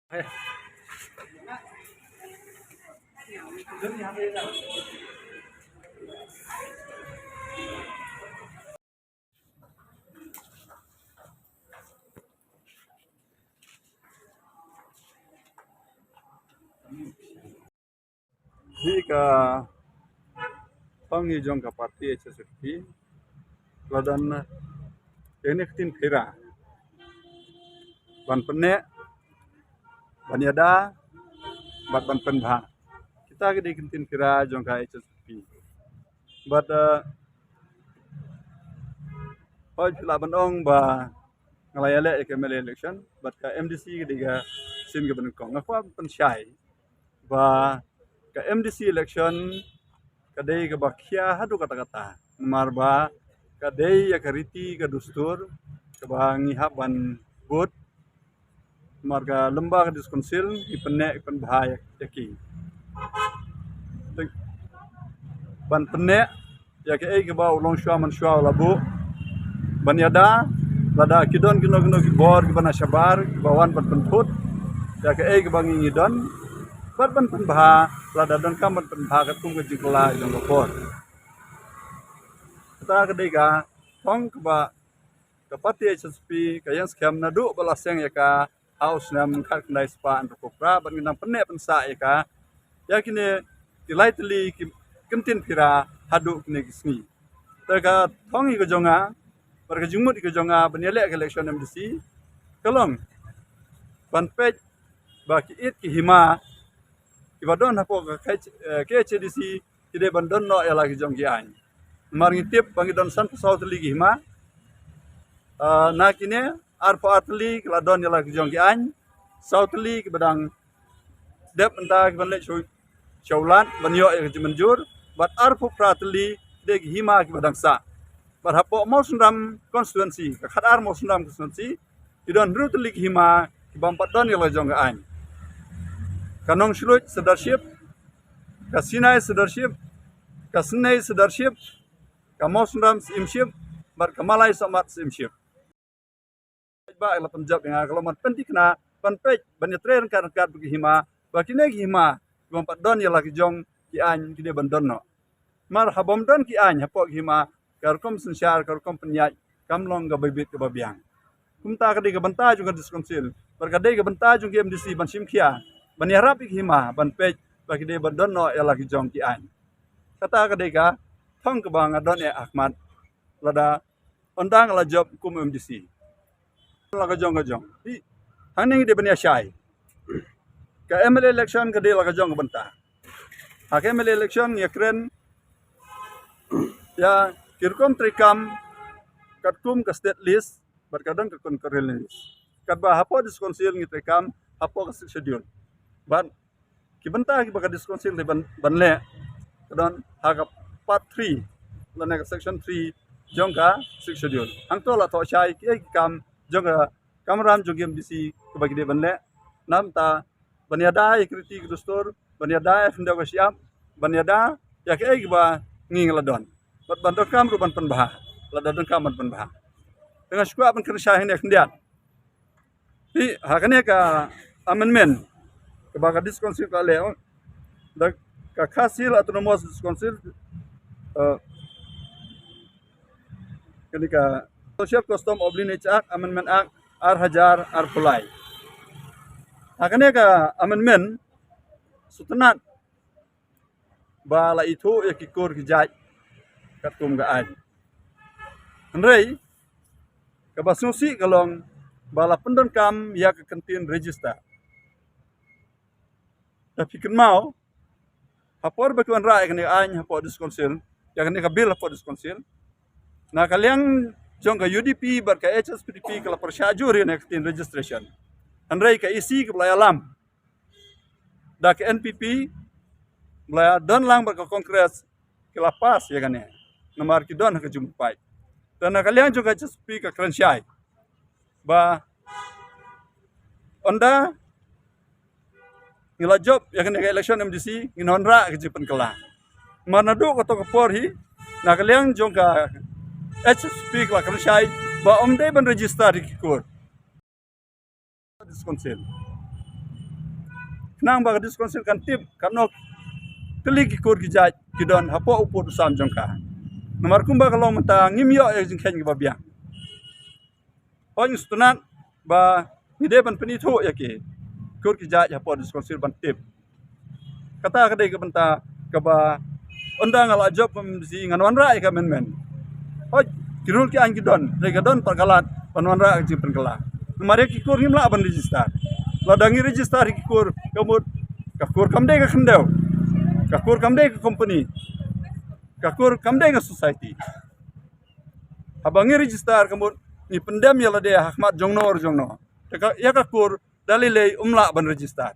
Eh, Jika pangjong ka parti HSFP, ladan ini ketin kira, ban pene, ban yada, ban penbha. Kita gede ketin kira jong ka HSFP. But poj laban ong ba ngalayale ekemele election, but ka MDC gede ga sim ga benukong. Ngakwa pensyai ba ka MDC election kadai ka bakia hadu kata-kata marba kadai ya kariti ka dustur ka ngihap ban bud marga lembah ka diskonsil ipenne ipen bahaya yaki ban penne ya ke ai ka ba ulong shwa man shwa labu ban yada lada kidon kino ki bor ki bana shabar ki bawan ban penput ya ke ai ka ba ngidon ban penbha lada don kam ban penbha ka tung ka jikla jong ka por kita kedega tong ba kapati HSP kayang skam nadu balaseng ya ka house nam khar knai spa an kopra ban nang penne pensa ya ka yakine tilaitli ki kentin pira hadu kne gisni taga thongi ko jonga barka jumut ko jonga banele election MDC kalong ban pej ba ki it ki hima ki badon hapo ka HDC kide bandon no ya lagi jong ki an maringi tip bangi don san south ligi hima na kine arpo atli kladon ya lagi jong ki an south ligi badang dep enta ki ban le chaulan banyo ya menjur bat arpo pratli de hima ki badang sa bat hapo mosundam constituency ka khadar mosundam constituency idon rutli hima ki bampat don ya lagi jong ki an kanong shlut leadership kasinai leadership kasnai leadership kamosundam simship bar kamalai samat simship ba la panjab nga kalau man pentik na panpej banetren kan bagi hima bakine hima gompat don ya lagi jong ki an kide bandon no mar habom don ki an hapo hima karkom sensyar karkom penyaj kamlong ga bibit ke babiang kumta kade ga banta juga diskonsil berkade ga banta juga MDC ban simkia ban yarap hima ban pej bagi de bandon no ya lagi jong ki an kata kade ga thong ke bang adon ya Ahmad lada ondang la job kum MDC laga jong di haning de bania syai ka MLA election ka de laga jong benta ha ka MLA election ya kren ya kirkom trikam katkum ka state list berkadang ka concurrent list kat ba hapo diskonsil ngi trikam hapo ka schedule ban ki benta ki baka diskonsil de banle kadon ha ka part 3 lana ka section 3 jong ka schedule ang to la to syai ki kam jong kamram jong MDC ke bagi dia banle nam ta banyada ikriti dustur banyada fenda ka siap banyada ya ke ba nging ladon bat bandot kam ruban penbah ladon kam ban penbah dengan skua ban kerja ini kendiat di hakane ka amendment ke baga diskonsil ka leo da ka khasil autonomous diskonsil ketika Social Custom Ordinance Act Amendment Act Hajar Pulai. Hakane ka amendment sutenat bala itu ya kikur kijaj katum ga aj. Henrei ka basusi kalong bala pendon kam ya ke kentin register. Tapi kan mau hapor bekuan rai kene aj hapor diskonsil ya kene ka bil hapor diskonsil. Nah kalian jong ka UDP bar ka HSPDP kala persyajur ya nekin registration. Andrai ka isi ke belaya lam. Da ke NPP belaya don lang bar ka kongres kala pas ya kan ya. Nomor ki don ka jumpai. Dan kalian juga HSP ka krensyai. Ba onda ngila job ya kan ka election MDC nginonra ke jipen kala. Manadu ko to ka porhi. Nah kalian jong ka HSP la kersyai ba omde ban register di kikur diskonsil kenang baga diskonsil kan tip kanok keli kikur kijaj kidon hapo upur sam jongka nomor kumba kalau menta ngimyo e jingken gi babiang on stunat ba ngide ban penitho yake kur kijaj hapo diskonsil ban tip kata kadai ke benta ke ba undang ala job si nganwan rai ka men hoj kirul ki an kidon regadon pergalat panwan rai ji pergala nomor kikur ngimla ban register ladangi register kikur kamut kakur kamde ka khendau kakur kamde ke company kakur kamde ke society abangi register kamut ni pendam ya lade hakmat jongno ya kakur dalilai umla ban register